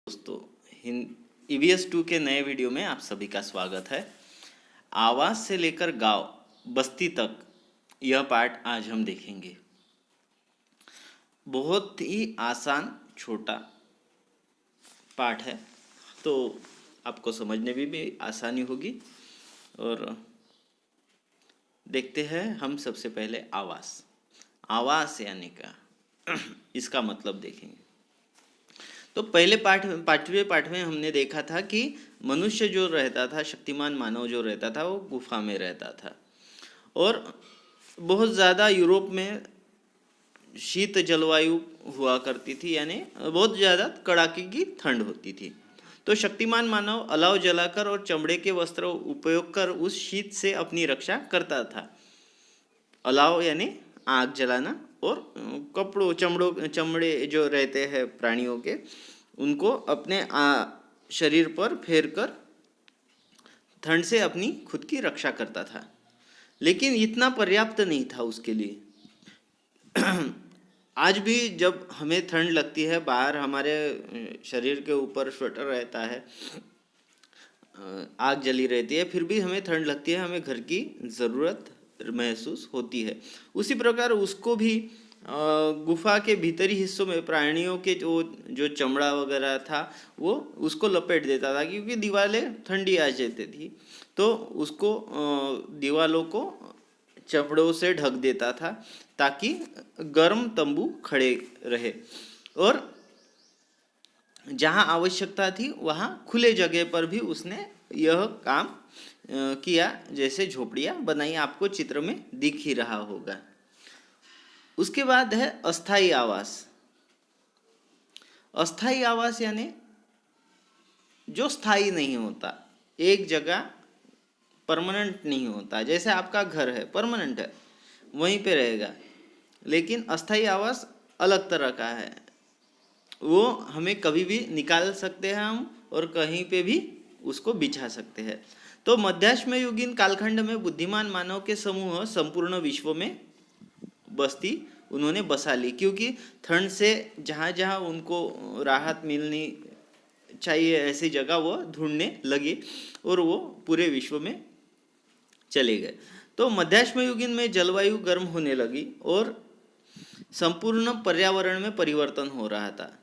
दोस्तों, EVS 2 के नए वीडियो में आप सभी का स्वागत है। आवास से लेकर गांव बस्ती तक यह पाठ आज हम देखेंगे। बहुत ही आसान छोटा पाठ है, तो आपको समझने में भी आसानी होगी। और देखते हैं हम सबसे पहले आवास यानी का इसका मतलब देखेंगे। तो पहले पांचवें पाठ में हमने देखा था कि मनुष्य जो रहता था, शक्तिमान मानव जो रहता था, वो गुफा में रहता था और बहुत ज़्यादा यूरोप में शीत जलवायु हुआ करती थी, यानी बहुत ज़्यादा कड़ाके की ठंड होती थी। तो शक्तिमान मानव अलाव जलाकर और चमड़े के वस्त्र उपयोग कर उस शीत से अपनी रक्षा करता था। अलाव यानी आग जलाना, और चमड़े जो रहते हैं प्राणियों के, उनको अपने शरीर पर फेर कर ठंड से अपनी खुद की रक्षा करता था। लेकिन इतना पर्याप्त नहीं था उसके लिए। आज भी जब हमें ठंड लगती है, बाहर हमारे शरीर के ऊपर स्वेटर रहता है, आग जली रहती है, फिर भी हमें ठंड लगती है, हमें घर की ज़रूरत महसूस होती है। उसी प्रकार उसको भी गुफा के भीतरी हिस्सों में प्राणियों के जो चमड़ा वगैरह था वो उसको लपेट देता था, क्योंकि दीवारें ठंडी आ जाती थी, तो उसको दीवारों को चमड़ों से ढक देता था ताकि गर्म तंबू खड़े रहे। और जहाँ आवश्यकता थी वहाँ खुले जगह पर भी उसने यह काम किया, जैसे झोपड़ियाँ बनाई, आपको चित्र में दिख ही रहा होगा। उसके बाद है अस्थाई आवास। अस्थाई आवास यानी जो स्थायी नहीं होता, एक जगह परमानेंट नहीं होता। जैसे आपका घर है, परमानेंट है, वहीं पे रहेगा, लेकिन अस्थाई आवास अलग तरह का है। वो हमें कभी भी निकाल सकते हैं हम, और कहीं पे भी उसको बिछा सकते हैं। तो मध्याश्म युगीन कालखंड में बुद्धिमान मानव के समूह संपूर्ण विश्व में बस्ती उन्होंने बसा ली, क्योंकि ठंड से जहाँ जहाँ उनको राहत मिलनी चाहिए ऐसी जगह वो ढूंढने लगे, और वो पूरे विश्व में चले गए। तो मध्याश्म युगीन में जलवायु गर्म होने लगी और संपूर्ण पर्यावरण में परिवर्तन हो रहा था।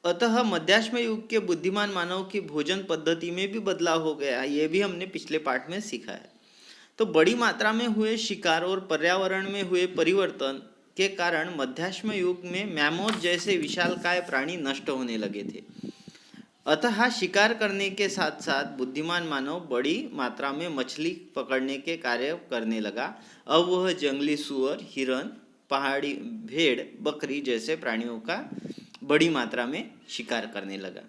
अतः मध्याश्म युग के बुद्धिमान मानव की भोजन पद्धति में भी बदलाव हो गया। ये भी हमने पिछले पाठ में सीखा है। तो बड़ी मात्रा में हुए शिकार और पर्यावरण में हुए परिवर्तन के कारण मध्याश्म युग में मैमोथ जैसे विशालकाय प्राणी नष्ट होने लगे थे। अतः शिकार करने के साथ साथ बुद्धिमान मानव बड़ी मात्रा में मछली पकड़ने के कार्य करने लगा। अब वह जंगली सुअर, हिरन, पहाड़ी भेड़, बकरी जैसे प्राणियों का बड़ी मात्रा में शिकार करने लगा।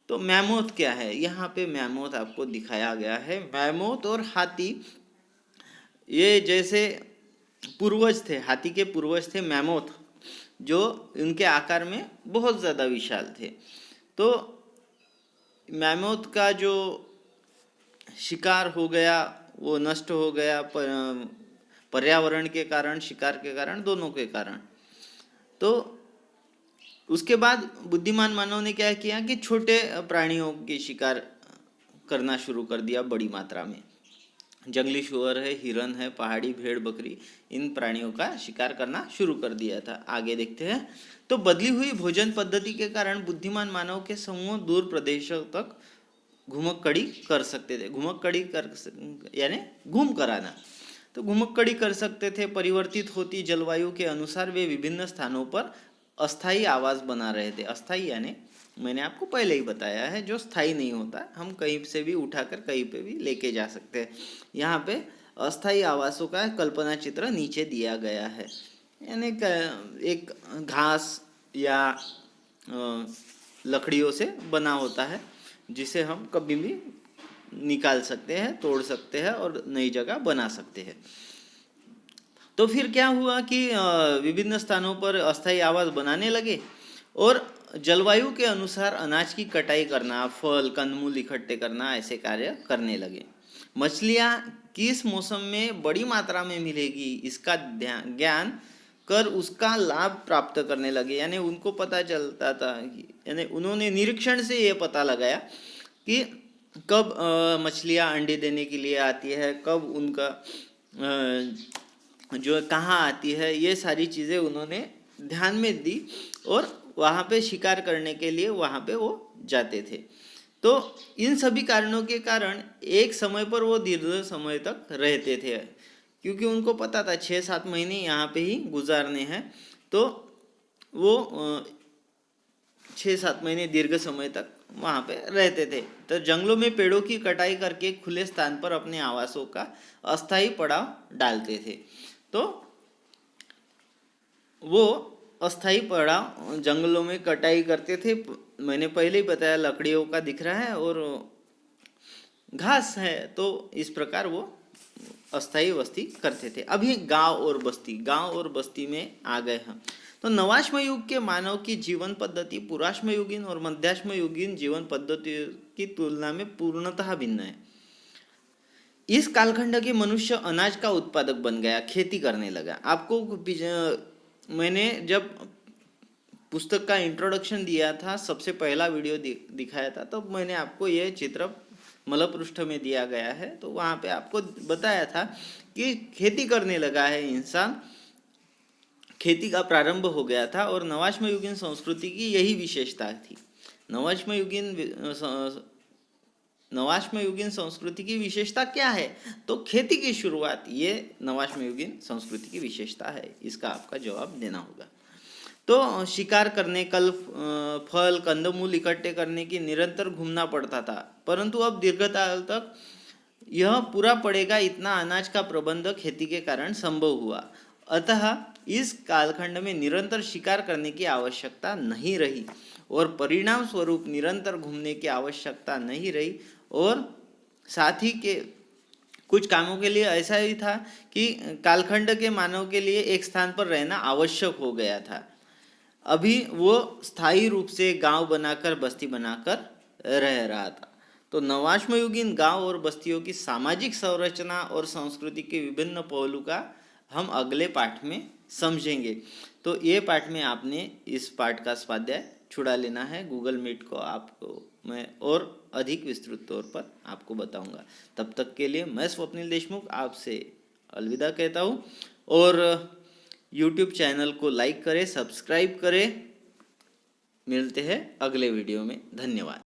तो मैमोथ क्या है, यहाँ पे मैमोथ आपको दिखाया गया है। मैमोथ और हाथी ये जैसे पूर्वज थे, हाथी के पूर्वज थे मैमोथ, जो उनके आकार में बहुत ज़्यादा विशाल थे। तो मैमोथ का जो शिकार हो गया वो नष्ट हो गया, पर्यावरण के कारण, शिकार के कारण, दोनों के कारण। तो उसके बाद बुद्धिमान मानव ने क्या किया कि छोटे प्राणियों के शिकार करना शुरू कर दिया बड़ी मात्रा में। जंगली शुअर है, हिरन है, पहाड़ी भेड़, बकरी, इन प्राणियों का शिकार करना शुरू कर दिया था। आगे देखते हैं। तो बदली हुई भोजन पद्धति के कारण बुद्धिमान मानव के समूह दूर प्रदेशों तक घुमक्कड़ी कर सकते थे। घुमक्कड़ी कर यानी घूम कर आना। तो घुमक्कड़ी कर सकते थे। परिवर्तित होती जलवायु के अनुसार वे विभिन्न स्थानों पर अस्थाई आवास बना रहे थे। अस्थाई यानी मैंने आपको पहले ही बताया है, जो स्थायी नहीं होता, हम कहीं से भी उठाकर कहीं पे भी लेके जा सकते हैं। यहाँ पे अस्थाई आवासों का कल्पना चित्र नीचे दिया गया है। यानी एक घास या लकड़ियों से बना होता है, जिसे हम कभी भी निकाल सकते हैं, तोड़ सकते हैं और नई जगह बना सकते हैं। तो फिर क्या हुआ कि विभिन्न स्थानों पर अस्थायी आवास बनाने लगे और जलवायु के अनुसार अनाज की कटाई करना, फल कंदमूल इकट्ठे करना, ऐसे कार्य करने लगे। मछलियाँ किस मौसम में बड़ी मात्रा में मिलेगी, इसका ज्ञान कर उसका लाभ प्राप्त करने लगे। यानी उनको पता चलता था यानी उन्होंने निरीक्षण से ये पता लगाया कि कब मछलियाँ अंडे देने के लिए आती है, कब उनका जो कहाँ आती है, ये सारी चीज़ें उन्होंने ध्यान में दी और वहाँ पे शिकार करने के लिए वहाँ पे वो जाते थे। तो इन सभी कारणों के कारण एक समय पर वो दीर्घ समय तक रहते थे, क्योंकि उनको पता था 6-7 महीने यहाँ पे ही गुजारने हैं। तो वो 6-7 महीने दीर्घ समय तक वहाँ पे रहते थे। तो जंगलों में पेड़ों की कटाई करके खुले स्थान पर अपने आवासों का अस्थायी पड़ाव डालते थे। तो वो अस्थायी पड़ाव जंगलों में कटाई करते थे। मैंने पहले ही बताया लकड़ियों का दिख रहा है और घास है, तो इस प्रकार वो अस्थायी बस्ती करते थे। अभी गांव और बस्ती में आ गए हम। तो नवाश्म युग के मानव की जीवन पद्धति पुराश्म युगीन और मध्याश्म युगीन जीवन पद्धति की तुलना में पूर्णतः भिन्न है। इस कालखंड के मनुष्य अनाज का उत्पादक बन गया, खेती करने लगा। आपको मैंने जब पुस्तक का इंट्रोडक्शन दिया था, सबसे पहला वीडियो दिखाया था, तो मैंने आपको यह चित्र मलपृष्ठ में दिया गया है। तो वहाँ पे आपको बताया था कि खेती करने लगा है इंसान, खेती का प्रारंभ हो गया था। और नवाश्म युगीन संस्कृति की यही विशेषता थी। नवाश्म युगीन संस्कृति की विशेषता क्या है? तो खेती की शुरुआत, ये नवाश्म युगीन संस्कृति की विशेषता है। इसका आपका जवाब देना होगा। तो शिकार करने, फल कंदमूल इकट्ठे करने की निरंतर घूमना पड़ता था, परंतु अब दीर्घकाल तक यह पूरा पड़ेगा इतना अनाज का प्रबंध खेती के कारण संभव हुआ। अतः इस कालखंड में निरंतर शिकार करने की आवश्यकता नहीं रही और परिणाम स्वरूप निरंतर घूमने की आवश्यकता नहीं रही। और साथ ही के कुछ कामों के लिए ऐसा ही था कि कालखंड के मानव के लिए एक स्थान पर रहना आवश्यक हो गया था। अभी वो स्थायी रूप से गांव बनाकर, बस्ती बनाकर रह रहा था। तो नवाश्म युगीन गांव और बस्तियों की सामाजिक संरचना और संस्कृति के विभिन्न पहलू का हम अगले पाठ में समझेंगे। तो ये पाठ में आपने इस पाठ का स्वाध्याय छुड़ा लेना है। गूगल मीट को आपको मैं और अधिक विस्तृत तौर पर आपको बताऊंगा। तब तक के लिए मैं स्वप्निल देशमुख आपसे अलविदा कहता हूँ। और YouTube चैनल को लाइक करें, सब्सक्राइब करें। मिलते हैं अगले वीडियो में। धन्यवाद।